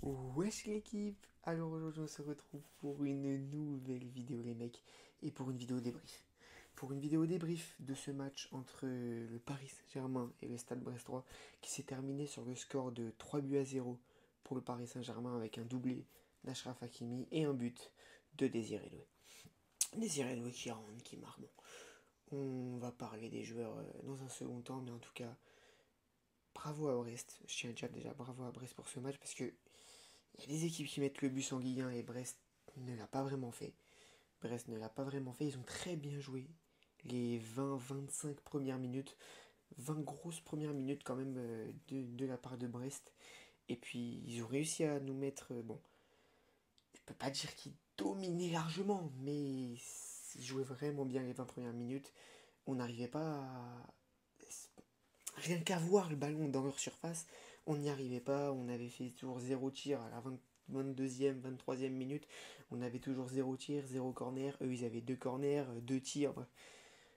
Wesh l'équipe. Alors aujourd'hui on se retrouve pour une nouvelle vidéo les mecs et pour une vidéo débrief. Pour une vidéo débrief de ce match entre le Paris Saint-Germain et le Stade Brestois qui s'est terminé sur le score de 3 buts à 0 pour le Paris Saint-Germain avec un doublé d'Achraf Hakimi et un but de Désiré Doué. Désiré Doué qui rentre, qui marque. Bon, on va parler des joueurs dans un second temps, mais en tout cas bravo à Brest. Je tiens à dire déjà bravo à Brest pour ce match parce que il y a des équipes qui mettent le but en Ligue 1 et Brest ne l'a pas vraiment fait. Brest ne l'a pas vraiment fait. Ils ont très bien joué les 20-25 premières minutes. 20 grosses premières minutes quand même de la part de Brest. Et puis ils ont réussi à nous mettre... bon, je peux pas dire qu'ils dominaient largement, mais ils jouaient vraiment bien les 20 premières minutes. On n'arrivait pas à... Rien qu'à voir le ballon dans leur surface, on n'y arrivait pas. On avait fait toujours zéro tir à la 22e, 23e minute. On avait toujours zéro tir, zéro corner. Eux, ils avaient deux corners, deux tirs.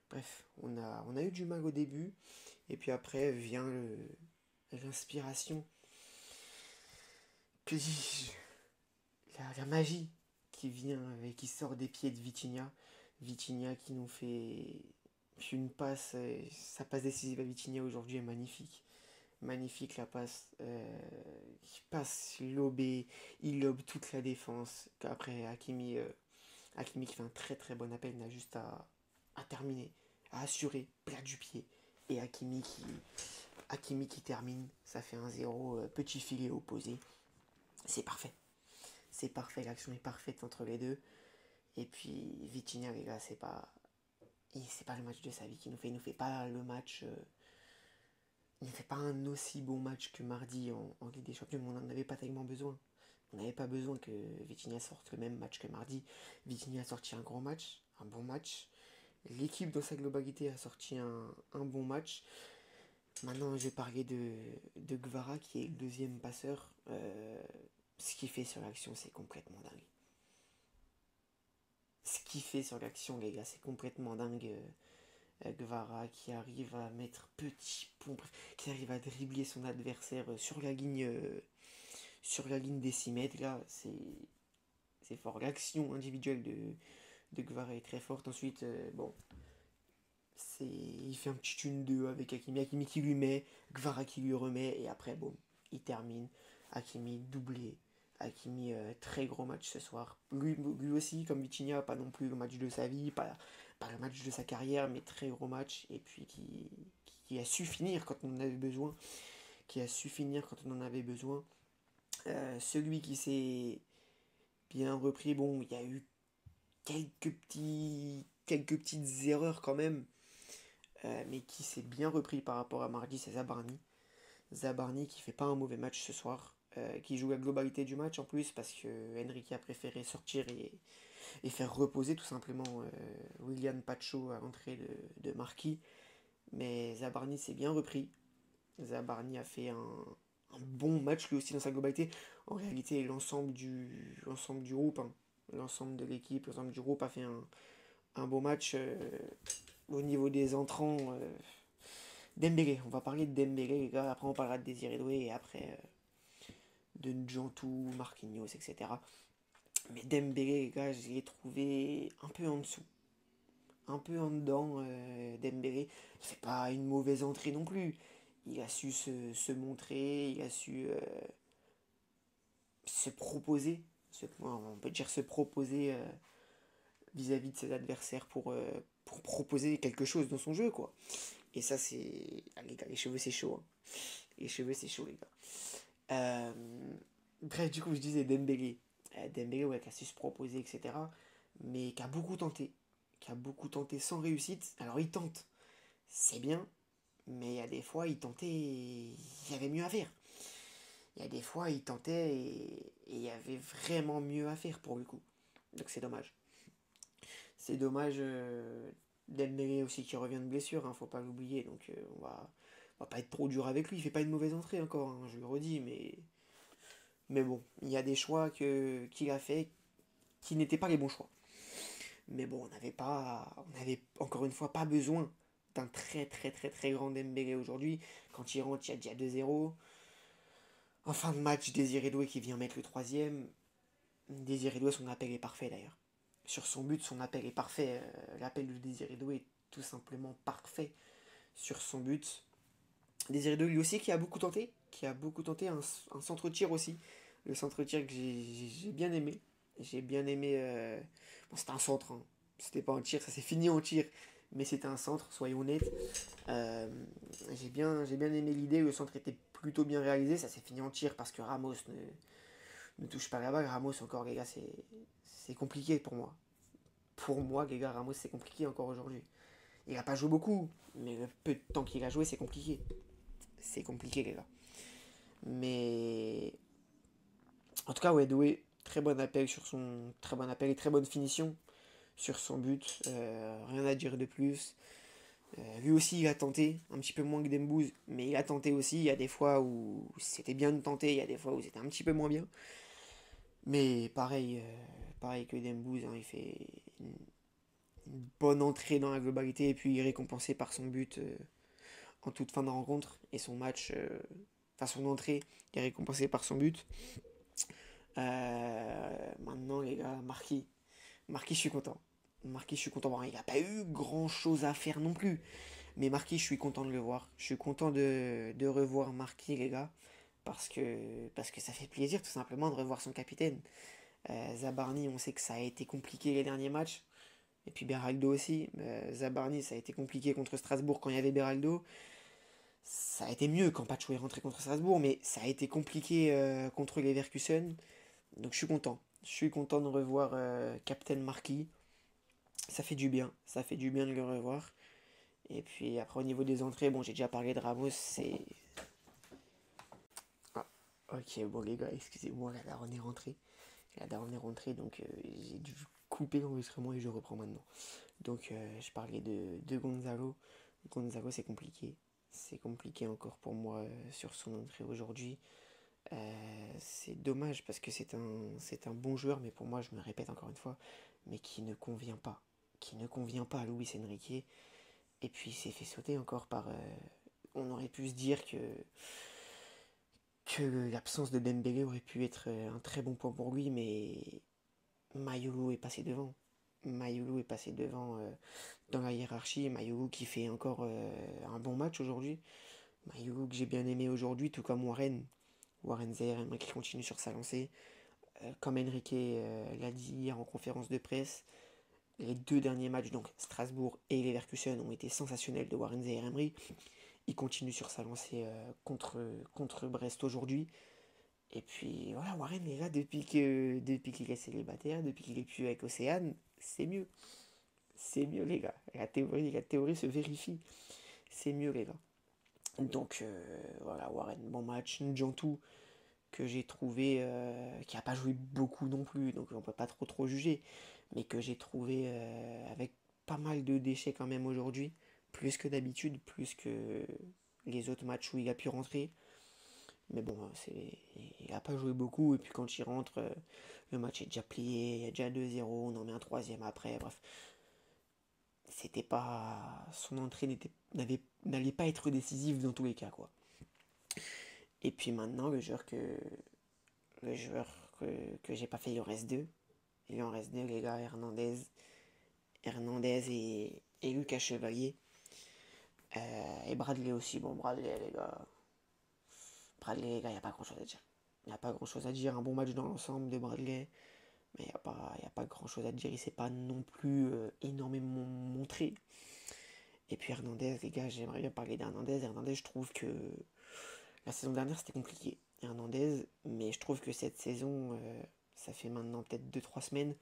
Bref, on a eu du mal au début. Et puis après vient l'inspiration. Que dis-je, la magie qui vient et qui sort des pieds de Vitinha. Vitinha qui nous fait une passe. Sa passe décisive à Vitinha aujourd'hui est magnifique. Magnifique la passe. Il passe, il lobe toute la défense. Après, Hakimi qui fait un très très bon appel, n'a juste à terminer, à assurer, plat du pied. Et Hakimi qui termine, ça fait 1-0, petit filet opposé. C'est parfait. C'est parfait, l'action est parfaite entre les deux. Et puis Vitinha, les gars, c'est pas le match de sa vie qu'il nous fait. Il nous fait pas le match. Il ne fait pas un aussi bon match que mardi en Ligue des Champions, mais on n'en avait pas tellement besoin. On n'avait pas besoin que Vitinha sorte le même match que mardi. Vitinha a sorti un grand match, un bon match. L'équipe dans sa globalité a sorti un bon match. Maintenant, je vais parler de Gvara, qui est le deuxième passeur. Ce qu'il fait sur l'action, c'est complètement dingue. Ce qu'il fait sur l'action, les gars, c'est complètement dingue. Gvara qui arrive à mettre petit pont, qui arrive à dribbler son adversaire sur la ligne des 6 mètres. Là, c'est fort. L'action individuelle de Gvara est très forte. Ensuite, bon, il fait un petit 1-2 avec Hakimi. Hakimi qui lui met, Gvara qui lui remet, et après, bon, il termine. Hakimi doublé. Hakimi, très gros match ce soir. Lui aussi, comme Vitinha, pas non plus le match de sa vie, pas le match de sa carrière, mais très gros match. Et puis qui a su finir quand on en avait besoin. Qui a su finir quand on en avait besoin. Celui qui s'est bien repris, bon, il y a eu quelques petites erreurs quand même, mais qui s'est bien repris par rapport à mardi, c'est Zabarni. Zabarni qui fait pas un mauvais match ce soir, qui joue la globalité du match en plus parce que Enrique a préféré sortir et faire reposer tout simplement William Pacho à l'entrée de Marquis. Mais Zabarni s'est bien repris. Zabarni a fait un bon match lui aussi dans sa globalité. En réalité, l'ensemble du groupe, hein, l'ensemble de l'équipe, l'ensemble du groupe a fait un beau match au niveau des entrants. Dembélé, on va parler de Dembélé, les gars. Après, on parlera de Désiré Doué et après de Njantou, Marquinhos, etc. Mais Dembélé, les gars, je l'ai trouvé un peu en dessous. Un peu en dedans, Dembélé. Il fait pas une mauvaise entrée non plus. Il a su se montrer, il a su se proposer. On peut dire se proposer vis-à-vis de ses adversaires pour proposer quelque chose dans son jeu, quoi. Et ça, c'est. Ah, les gars, les cheveux, c'est chaud, hein. Les cheveux, c'est chaud, les gars. Euh, Bref, du coup, je disais Dembélé. Dembélé, ouais, qui a su se proposer, etc. Mais qui a beaucoup tenté. Qui a beaucoup tenté sans réussite. Alors, il tente, c'est bien. Mais il y a des fois, il tentait et il y avait mieux à faire. Il y a des fois, il tentait et il y avait vraiment mieux à faire pour le coup. Donc, c'est dommage. C'est dommage. Dembélé aussi qui revient de blessure, hein, faut pas l'oublier. Donc, on va pas être trop dur avec lui. Il fait pas une mauvaise entrée encore, hein, je le redis. Mais bon, il y a des choix qu'il a fait qui n'étaient pas les bons choix. Mais bon, on avait encore une fois pas besoin d'un très très très très grand Dembélé aujourd'hui. Quand il rentre, il y a déjà 2-0. En fin de match, Désiré Doué qui vient mettre le troisième. Désiré Doué, son appel est parfait d'ailleurs. Sur son but, son appel est parfait. L'appel de Désiré Doué est tout simplement parfait sur son but. Désiré Doué lui aussi qui a beaucoup tenté un centre-tir aussi. Le centre-tir que j'ai bien aimé. J'ai bien aimé. Bon, c'était un centre, hein. C'était pas un tir, ça s'est fini en tir, mais c'était un centre, soyons honnêtes. Euh, j'ai bien aimé l'idée, le centre était plutôt bien réalisé, ça s'est fini en tir parce que Ramos ne touche pas la balle. Ramos, encore, les gars, c'est compliqué pour moi. Pour moi, les gars, Ramos, c'est compliqué encore aujourd'hui. Il a pas joué beaucoup, mais le peu de temps qu'il a joué, c'est compliqué. C'est compliqué, les gars. Mais en tout cas, ouais, Doué, très bon appel sur son. Très bon appel et très bonne finition sur son but. Rien à dire de plus. Lui aussi, il a tenté, un petit peu moins que Dembouz, mais il a tenté aussi. Il y a des fois où c'était bien de tenter, il y a des fois où c'était un petit peu moins bien. Mais pareil, pareil que Dembouz, hein, il fait une bonne entrée dans la globalité et puis il est récompensé par son but en toute fin de rencontre et son match, enfin son entrée est récompensée par son but. Maintenant, les gars, Marquis, je suis content. Marquis, je suis content. Bon, il n'a pas eu grand chose à faire non plus. Mais Marquis, je suis content de le voir. Je suis content de revoir Marquis, les gars. Parce que ça fait plaisir tout simplement de revoir son capitaine. Zabarni, on sait que ça a été compliqué les derniers matchs. Et puis Beraldo aussi. Zabarni, ça a été compliqué contre Strasbourg quand il y avait Beraldo. Ça a été mieux quand Pacho est rentré contre Strasbourg, mais ça a été compliqué contre les Leverkusen. Donc je suis content. Je suis content de revoir Captain Marquis. Ça fait du bien. Ça fait du bien de le revoir. Et puis après, au niveau des entrées, bon, j'ai déjà parlé de Ramos. C'est. Ah, ok, bon, les gars, excusez-moi, la daronne est rentrée. La daronne est rentrée, donc j'ai dû couper l'enregistrement et je reprends maintenant. Donc, je parlais de Gonzalo. Gonzalo, c'est compliqué. C'est compliqué encore pour moi sur son entrée aujourd'hui. C'est dommage parce que c'est un bon joueur, mais pour moi, je me répète encore une fois, mais qui ne convient pas. Qui ne convient pas à Luis Enrique. Et puis il s'est fait sauter encore par. On aurait pu se dire que l'absence de Dembélé aurait pu être un très bon point pour lui, mais Mayolo est passé devant. Mayolo est passé devant dans la hiérarchie. Mayolo qui fait encore un bon match aujourd'hui. Mayolo que j'ai bien aimé aujourd'hui, tout comme Warren. Warren Zaïre qui continue sur sa lancée. Comme Enrique l'a dit hier en conférence de presse, les deux derniers matchs, donc Strasbourg et Leverkusen, ont été sensationnels de Warren Zaïre-Emery. Il continue sur sa lancée contre Brest aujourd'hui. Et puis voilà, Warren est là depuis qu'il est célibataire, depuis qu'il est plus avec Océane, c'est mieux. C'est mieux les gars. La théorie se vérifie. C'est mieux les gars. Donc voilà, Warren, bon match. Njantou, que j'ai trouvé, qui a pas joué beaucoup non plus, donc on peut pas trop juger, mais que j'ai trouvé avec pas mal de déchets quand même aujourd'hui, plus que d'habitude, plus que les autres matchs où il a pu rentrer. Mais bon, il a pas joué beaucoup, et puis quand il rentre, le match est déjà plié, il y a déjà 2-0, on en met un troisième après, bref. C'était pas. Son entrée n'allait pas être décisive dans tous les cas, quoi. Et puis maintenant, le joueur que j'ai pas fait, il en reste deux. Il en reste deux, les gars, Hernandez et Lucas Chevalier. Et Bradley aussi. Bon, Bradley, les gars. Bradley, les gars, il n'y a pas grand chose à dire. Il n'y a pas grand chose à dire. Un bon match dans l'ensemble de Bradley. Mais y a pas grand chose à dire. Il s'est pas non plus énormément montré. Et puis Hernandez, les gars, j'aimerais bien parler d'Hernandez. Hernandez, je trouve que la saison dernière, c'était compliqué. Hernandez, mais je trouve que cette saison, ça fait maintenant peut-être 2-3 semaines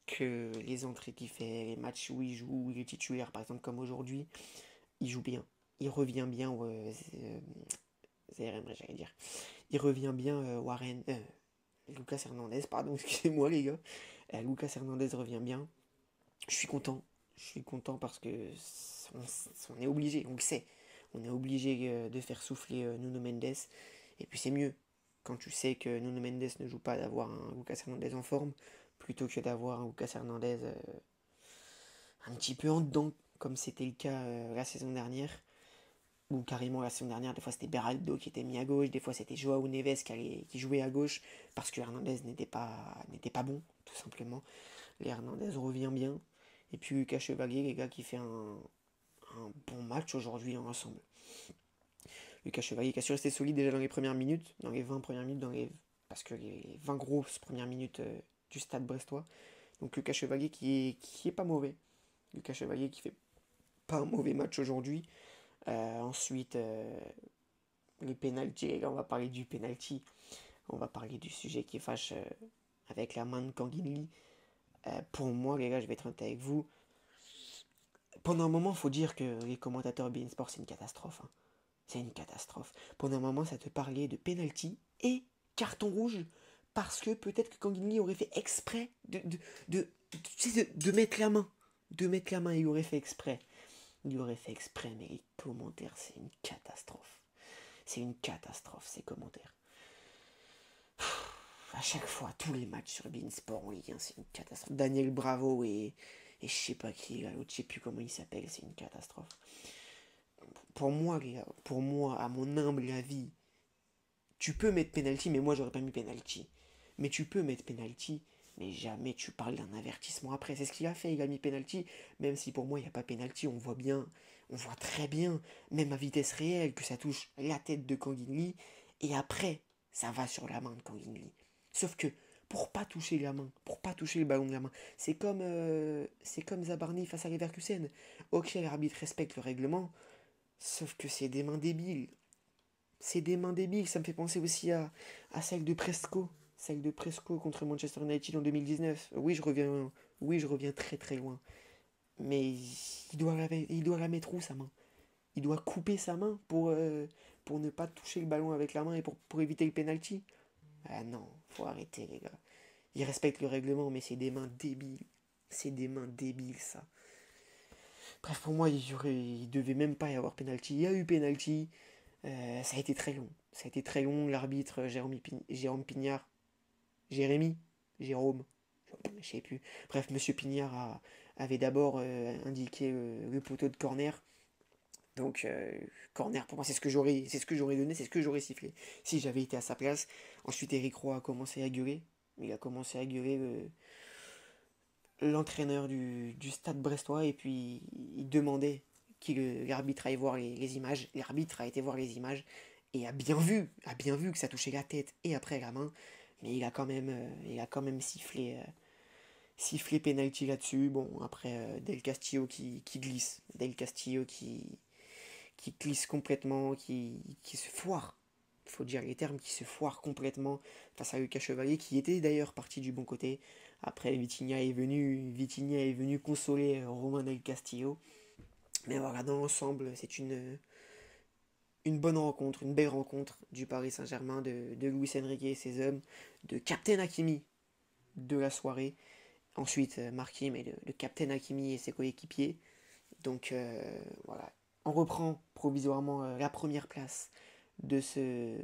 que les entrées qu'il fait, les matchs où il joue, où il est titulaire, par exemple comme aujourd'hui, il joue bien. Il revient bien, ZRM, j'allais dire. Il revient bien, Lucas Hernandez, pardon, excusez-moi les gars. Lucas Hernandez revient bien. Je suis content. Je suis content parce que on est obligé, on le sait. On est obligé de faire souffler Nuno Mendes. Et puis c'est mieux quand tu sais que Nuno Mendes ne joue pas d'avoir un Lucas Hernandez en forme plutôt que d'avoir un Lucas Hernandez un petit peu en dedans comme c'était le cas la saison dernière. ou carrément la saison dernière, des fois c'était Beraldo qui était mis à gauche, des fois c'était Joao Neves qui jouait à gauche, parce que Hernandez n'était pas bon, tout simplement. Les Hernandez revient bien. Et puis Lucas Chevalier, les gars, qui fait un bon match aujourd'hui ensemble. Lucas Chevalier qui a su rester solide déjà dans les premières minutes, dans les 20 premières minutes, parce que les 20 grosses premières minutes du stade brestois. Donc Lucas Chevalier qui est pas mauvais. Lucas Chevalier qui fait pas un mauvais match aujourd'hui. Ensuite, le penalty, les gars, on va parler du penalty. On va parler du sujet qui fâche avec la main de Kanginli. Pour moi, les gars, je vais être honnête avec vous. Pendant un moment, il faut dire que les commentateurs BeIN Sport, c'est une catastrophe. Hein. C'est une catastrophe. Pendant un moment, ça te parlait de penalty et carton rouge. Parce que peut-être que Kanginli aurait fait exprès de mettre la main. De mettre la main, il aurait fait exprès. Il aurait fait exprès, mais les commentaires, c'est une catastrophe. C'est une catastrophe, ces commentaires. À chaque fois, tous les matchs sur BeIN Sport en Ligue 1, c'est une catastrophe. Daniel Bravo et je sais pas qui, l'autre, je sais plus comment il s'appelle, c'est une catastrophe. Pour moi, à mon humble avis, tu peux mettre penalty, mais moi j'aurais pas mis penalty. Mais tu peux mettre penalty, mais jamais tu parles d'un avertissement après. C'est ce qu'il a fait, il a mis penalty, même si pour moi il n'y a pas penalty, on voit bien, on voit très bien, même à vitesse réelle, que ça touche la tête de Kanginli, et après, ça va sur la main de Kanginli. Sauf que, pour pas toucher la main, pour pas toucher le ballon de la main, c'est comme Zabarni face à Leverkusen. Ok, l'arbitre respecte le règlement, sauf que c'est des mains débiles. C'est des mains débiles. Ça me fait penser aussi à celle de Presco. Celle de Presco contre Manchester United en 2019. Oui, je reviens très très loin. Mais il doit la mettre où sa main? Il doit couper sa main pour ne pas toucher le ballon avec la main et pour éviter le penalty. Ah non, faut arrêter les gars. Ils respectent le règlement, mais c'est des mains débiles. C'est des mains débiles ça. Bref, pour moi, il devait même pas y avoir penalty. Il y a eu penalty. Ça a été très long. Ça a été très long. L'arbitre Jérôme Pignard, Jérémy, Jérôme, je sais plus. Bref, Monsieur Pignard avait d'abord indiqué le poteau de corner. Donc corner pour moi c'est ce que j'aurais donné, c'est ce que j'aurais sifflé si j'avais été à sa place. Ensuite Eric Roy a commencé à gueuler. Il a commencé à gueuler l'entraîneur du stade brestois et puis il demandait que l'arbitre aille voir les images. L'arbitre a été voir les images et a bien vu que ça touchait la tête et après la main, mais il a quand même sifflé penalty là-dessus. Bon, après Del Castillo qui glisse, Del Castillo qui glisse complètement, qui se foire. Il faut dire les termes, qui se foire complètement face à Lucas Chevalier, qui était d'ailleurs parti du bon côté. Après, Vitinha est venu consoler Romain Del Castillo. Mais voilà, dans l'ensemble, c'est une bonne rencontre, une belle rencontre du Paris Saint-Germain, de Luis Enrique et ses hommes, de Captain Hakimi de la soirée. Ensuite, Marquis, mais le Captain Hakimi et ses coéquipiers. Donc voilà, on reprend provisoirement la première place de ce,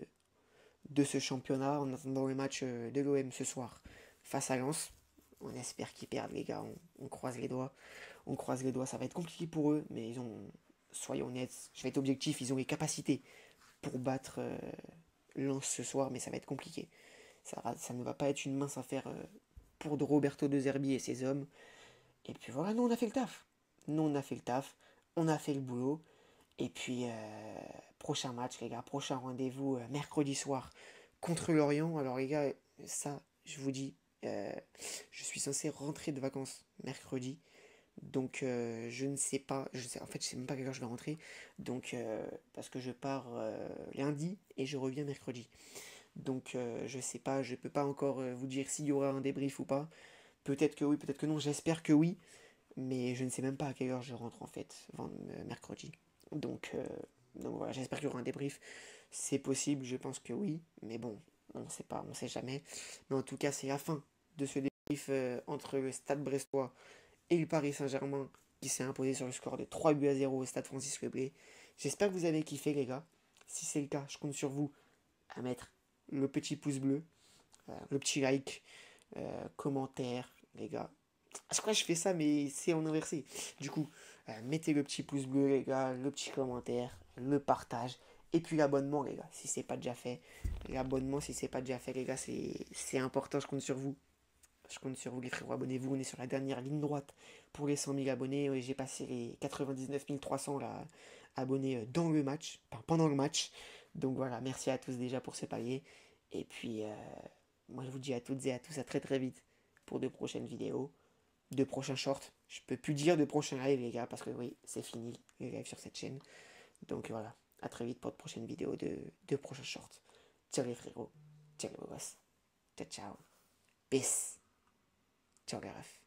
de ce championnat en attendant le match de l'OM ce soir face à Lens. On espère qu'ils perdent les gars, on croise les doigts. On croise les doigts, ça va être compliqué pour eux, mais soyons honnêtes, je vais être objectif, ils ont les capacités pour battre Lens ce soir, mais ça va être compliqué. Ça ne va pas être une mince affaire pour de Roberto De Zerbi et ses hommes. Et puis voilà, nous on a fait le taf. Nous on a fait le taf, on a fait le boulot. Et puis, prochain match, les gars, prochain rendez-vous mercredi soir contre Lorient. Alors, les gars, ça, je vous dis, je suis censé rentrer de vacances mercredi. Donc, je ne sais pas, en fait, je sais même pas à quelle heure je vais rentrer. Donc, parce que je pars lundi et je reviens mercredi. Donc, je sais pas, je peux pas encore vous dire s'il y aura un débrief ou pas. Peut-être que oui, peut-être que non, j'espère que oui. Mais je ne sais même pas à quelle heure je rentre en fait, mercredi. Donc, euh, donc voilà, j'espère qu'il y aura un débrief. C'est possible, je pense que oui, mais bon, on ne sait pas, on ne sait jamais. Mais en tout cas, c'est la fin de ce débrief entre le Stade Brestois et le Paris Saint-Germain qui s'est imposé sur le score de 3 buts à 0 au Stade Francis Leblé. J'espère que vous avez kiffé, les gars. Si c'est le cas, je compte sur vous à mettre le petit pouce bleu, le petit like, commentaire, les gars. À chaque fois, je fais ça, mais c'est en inversé. Du coup, Mettez le petit pouce bleu les gars, le petit commentaire, le partage. Et puis l'abonnement les gars, si c'est pas déjà fait. L'abonnement si c'est pas déjà fait les gars, c'est important, je compte sur vous. Je compte sur vous les frérots, abonnez-vous, on est sur la dernière ligne droite pour les 100 000 abonnés. Ouais, j'ai passé les 99 300 là, abonnés dans le match, enfin, pendant le match. Donc voilà, merci à tous déjà pour ce palier. Et puis, moi je vous dis à toutes et à tous à très très vite pour de prochaines vidéos, de prochains shorts. Je peux plus dire de prochains lives les gars, parce que oui, c'est fini les lives sur cette chaîne. Donc voilà, à très vite pour de prochaines vidéos de prochains shorts. Ciao les frérots, ciao les boss, ciao ciao, peace, ciao les refs.